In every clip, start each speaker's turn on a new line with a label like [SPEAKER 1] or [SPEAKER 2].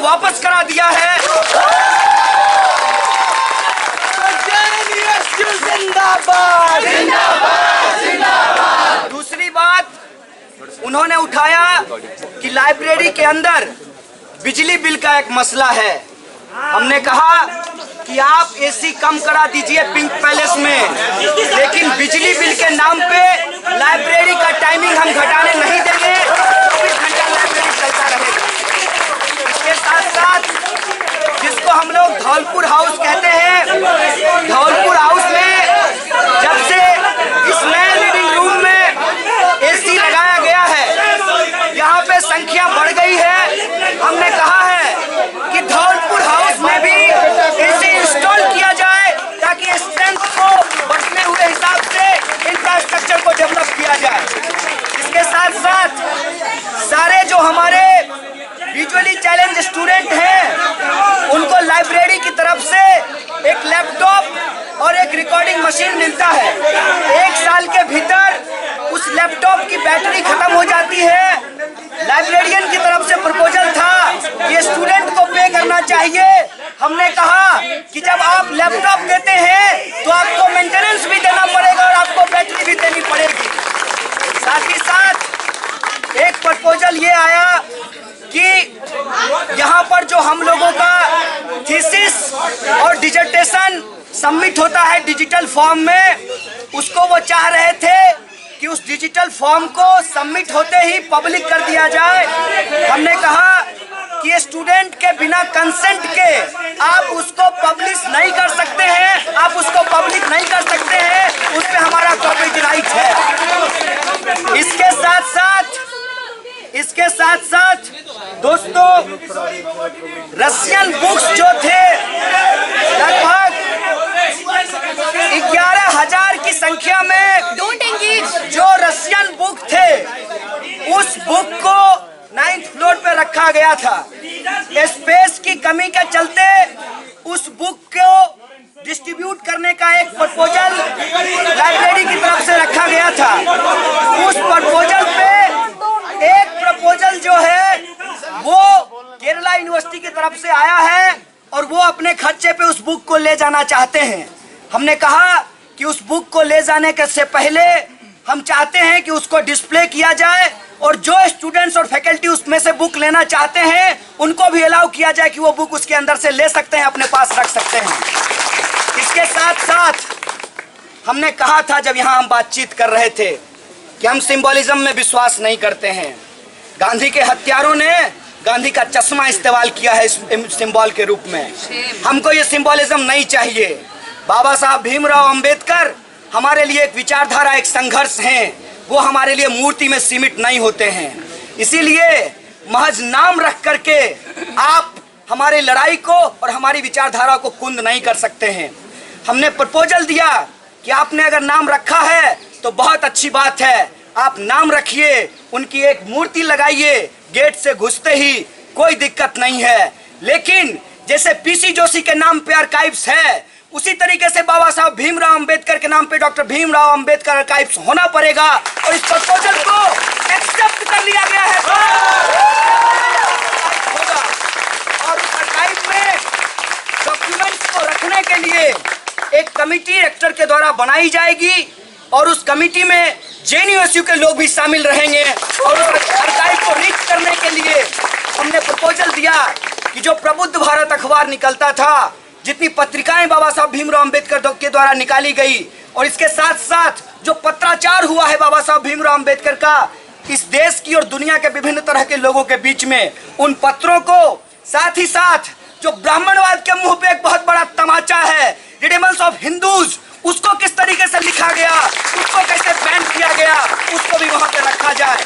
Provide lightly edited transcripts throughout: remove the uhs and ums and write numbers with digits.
[SPEAKER 1] वापस करा दिया है। जिंदाबाद जिंदाबाद जिंदाबाद। दूसरी बात उन्होंने उठाया कि लाइब्रेरी के अंदर बिजली बिल का एक मसला है। हमने कहा कि आप एसी कम करा दीजिए पिंक पैलेस में, लेकिन बिजली बिल के नाम पे लाइब्रेरी का टाइमिंग हम घटाने नहीं देंगे। 24 घंटा लाइब्रेरी चलता रहेगा। इसके साथ साथ जिसको हम लोग धौलपुर हाउस कहते हैं, धौलपुर हाउस में जब से इस नए रीडिंग रूम में एसी लगाया गया है, यहाँ पे संख्या बढ़ गई है। हमने कहा है कि धौलपुर हाउस में भी एसी इंस्टॉल किया जाए ताकि स्ट्रेंथ को बढ़ने हुए हिसाब से इंफ्रास्ट्रक्चर को डेवलप किया जाए। इसके साथ साथ सारे जो हमारे विजुअली चैलेंज स्टूडेंट हैं, उनको लाइब्रेरी की तरफ से एक लैपटॉप और एक रिकॉर्डिंग मशीन मिलता है। 1 साल के भीतर उस लैपटॉप की बैटरी खत्म हो जाती है। लाइब्रेरियन की तरफ से प्रपोजल था ये स्टूडेंट को पे करना चाहिए। हमने कहा कि जब आप लैपटॉप देते हैं तो आपको मेंटेनेंस भी देना पड़ेगा और आपको बैटरी भी देनी पड़ेगी। साथ ही साथ एक प्रपोजल ये आया कि यहाँ पर जो हम लोगों का थीसिस और डिसर्टेशन सबमिट होता है डिजिटल फॉर्म में, उसको वो चाह रहे थे कि उस डिजिटल फॉर्म को सबमिट होते ही पब्लिक कर दिया जाए। हमने कहा कि स्टूडेंट के बिना कंसेंट के आप उसको पब्लिश नहीं कर सकते हैं, आप उसको पब्लिक नहीं कर सकते हैं, उस पे हमारा कॉपीराइट है। इसके साथ साथ दोस्तों, रशियन बुक्स जो थे लगभग 11,000 की संख्या में जो रशियन बुक थे, उस बुक को 9th फ्लोर पे रखा गया था। स्पेस की कमी के चलते उस बुक को डिस्ट्रीब्यूट करने का एक प्रपोजल लाइब्रेरी की तरफ से रखा गया था। उस प्रपोजल पे एक प्रपोजल जो है वो केरला यूनिवर्सिटी की तरफ से आया है और वो अपने खर्चे पे उस बुक को ले जाना चाहते हैं। हमने कहा कि उस बुक को ले जाने के से पहले हम चाहते हैं कि उसको डिस्प्ले किया जाए और जो स्टूडेंट्स और फैकल्टी उसमें से बुक लेना चाहते हैं उनको भी अलाउ किया जाए कि वो बुक उसके अंदर से ले सकते हैं, अपने पास रख सकते हैं। इसके साथ साथ हमने कहा था जब यहाँ हम बातचीत कर रहे थे कि हम सिंबोलिज्म में विश्वास नहीं करते हैं। गांधी के हत्यारों ने गांधी का चश्मा इस्तेमाल किया है इस सिंबल के रूप में। हमको ये सिंबोलिज्म नहीं चाहिए। बाबा साहब भीमराव अंबेडकर हमारे लिए एक विचारधारा, एक संघर्ष हैं, वो हमारे लिए मूर्ति में सीमित नहीं होते हैं। इसीलिए महज नाम रख करके आप हमारी लड़ाई को और हमारी विचारधारा को कुंद नहीं कर सकते हैं। हमने प्रपोजल दिया कि आपने अगर नाम रखा है तो बहुत अच्छी बात है, आप नाम रखिए, उनकी एक मूर्ति लगाइए, गेट से घुसते ही कोई दिक्कत नहीं है। लेकिन जैसे पीसी जोशी के नाम पे आर्काइव्स है, उसी तरीके से बाबा साहब भीमराव अंबेडकर के नाम पे डॉक्टर भीमराव अंबेडकर आर्काइव्स होना पड़ेगा और इस प्रपोजल को एक्सेप्ट कर लिया गया है होगा। और उस आर्काइव में डॉक्यूमेंट्स को रखने के लिए एक कमिटी रेक्टर के द्वारा बनाई जाएगी और उस कमिटी में जेएनयू के लोग भी शामिल रहेंगे। और उस आर्काइव को रीच करने के लिए हमने प्रपोजल दिया कि जो प्रबुद्ध भारत अखबार निकलता था, जितनी पत्रिकाएं बाबा साहब भीमराव अंबेडकर के द्वारा निकाली गई, और इसके साथ साथ जो पत्राचार हुआ है बाबा साहब भीमराव अंबेडकर का इस देश की और दुनिया के विभिन्न तरह के लोगों के बीच में, उन पत्रों को, साथ ही साथ जो ब्राह्मणवाद के मुंह पे एक बहुत बड़ा तमाचा है, रिडेमल्स ऑफ हिंदूज, उसको किस तरीके से लिखा गया, उसको कैसे बैन किया गया, उसको भी वहां पे रखा जाए।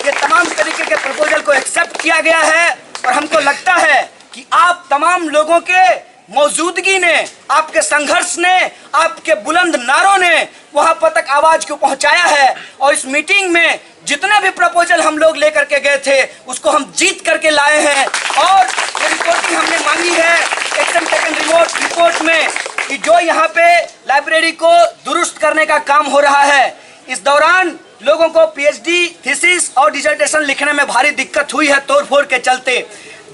[SPEAKER 1] ये तमाम तरीके के प्रपोजल को एक्सेप्ट किया गया है और हमको लगता है कि आप तमाम लोगों के मौजूदगी ने, आपके संघर्ष ने, आपके बुलंद नारों ने वहां पर तक आवाज को पहुंचाया है। और इस मीटिंग में जितने भी प्रपोजल हम लोग लेकर के गए थे उसको हम जीत करके लाए हैं। और ये रिपोर्टिंग हमने मांगी है एक्शन टेकन रिपोर्ट में कि जो यहाँ पे लाइब्रेरी को दुरुस्त करने का काम हो रहा है, इस दौरान लोगों को पीएचडी, थीसिस और डिसर्टेशन लिखने में भारी दिक्कत हुई है तोड़फोड़ के चलते।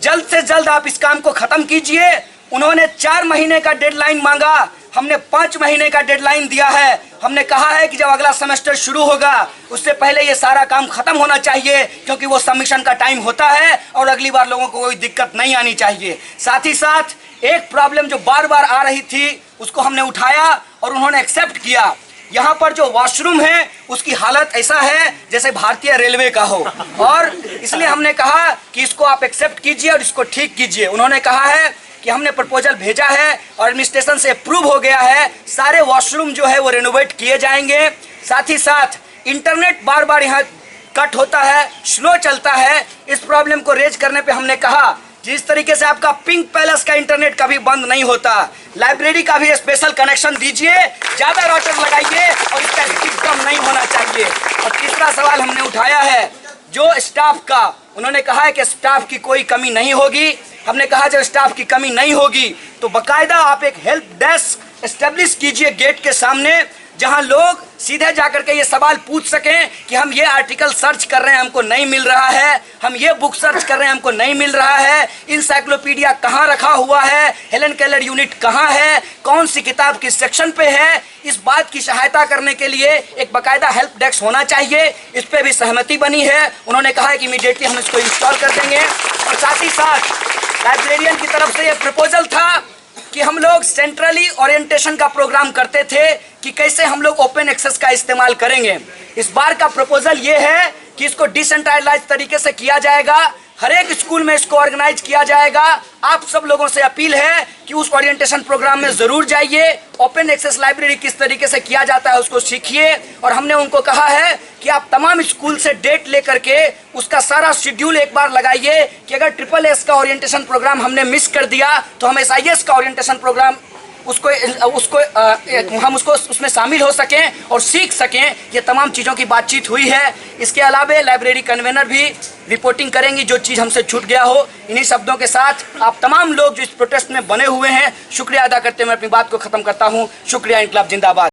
[SPEAKER 1] जल्द से जल्द आप इस काम को खत्म कीजिए। उन्होंने 4 महीने का डेडलाइन मांगा, हमने 5 महीने का डेडलाइन दिया है। हमने कहा है कि जब अगला सेमेस्टर शुरू होगा उससे पहले ये सारा काम खत्म होना चाहिए, क्योंकि वो सबमिशन का टाइम होता है और अगली बार लोगों को कोई दिक्कत नहीं आनी चाहिए। साथ ही साथ एक प्रॉब्लम जो बार बार आ रही थी उसको हमने उठाया और उन्होंने एक्सेप्ट किया। यहाँ पर जो वॉशरूम है उसकी हालत ऐसा है जैसे भारतीय रेलवे का हो, और इसलिए हमने कहा कि इसको आप एक्सेप्ट कीजिए और इसको ठीक कीजिए। उन्होंने कहा है कि हमने प्रपोजल भेजा है और एडमिनिस्ट्रेशन से अप्रूव हो गया है, सारे वॉशरूम जो है वो रेनोवेट किए जाएंगे। साथ ही साथ इंटरनेट बार बार यहाँ कट होता है, स्लो चलता है। इस प्रॉब्लम को रेज करने पे हमने कहा जिस तरीके से आपका पिंक पैलेस का इंटरनेट कभी बंद नहीं होता, लाइब्रेरी का भी स्पेशल कनेक्शन दीजिए, ज्यादा राउटर लगाइए और इसका स्पीड कम नहीं होना चाहिए। और तीसरा सवाल हमने उठाया है जो स्टाफ का, उन्होंने कहा है कि स्टाफ की कोई कमी नहीं होगी। हमने कहा जब स्टाफ की कमी नहीं होगी तो बकायदा आप एक हेल्प डेस्क एस्टेब्लिश कीजिए गेट के सामने, जहां लोग सीधे जाकर के ये सवाल पूछ सकें कि हम ये आर्टिकल सर्च कर रहे हैं हमको नहीं मिल रहा है, हम ये बुक सर्च कर रहे हैं हमको नहीं मिल रहा है, इंसाइक्लोपीडिया कहाँ रखा हुआ है, हेलन केलर यूनिट कहाँ है, कौन सी किताब किस सेक्शन पे है। इस बात की सहायता करने के लिए एक बाकायदा हेल्प डेस्क होना चाहिए। इस पे भी सहमति बनी है। उन्होंने कहा है कि इमीडिएटली हम इसको इंस्टॉल कर देंगे। और साथ ही साथ लाइब्रेरियन की तरफ से ये प्रपोजल था कि हम लोग सेंट्रली ओरिएंटेशन का प्रोग्राम करते थे कि कैसे हम लोग ओपन एक्सेस का इस्तेमाल करेंगे। इस बार का प्रपोजल ये है कि इसको डिसेंट्रलाइज तरीके से किया जाएगा, हर एक स्कूल में इसको ऑर्गेनाइज किया जाएगा। आप सब लोगों से अपील है कि उस ओरिएंटेशन प्रोग्राम में जरूर जाइए, ओपन एक्सेस लाइब्रेरी किस तरीके से किया जाता है उसको सीखिए। और हमने उनको कहा है कि आप तमाम स्कूल से डेट लेकर के उसका सारा शेड्यूल एक बार लगाइए कि अगर SSS का ओरिएंटेशन प्रोग्राम हमने मिस कर दिया तो हम SIS का ओरिएंटेशन प्रोग्राम हम उसको उसमें शामिल हो सकें और सीख सकें। ये तमाम चीज़ों की बातचीत हुई है। इसके अलावा लाइब्रेरी कन्वेनर भी रिपोर्टिंग करेंगी जो चीज़ हमसे छूट गया हो। इन्हीं शब्दों के साथ आप तमाम लोग जो इस प्रोटेस्ट में बने हुए हैं, शुक्रिया अदा करते हुए मैं अपनी बात को खत्म करता हूँ। शुक्रिया, इंकलाब जिंदाबाद।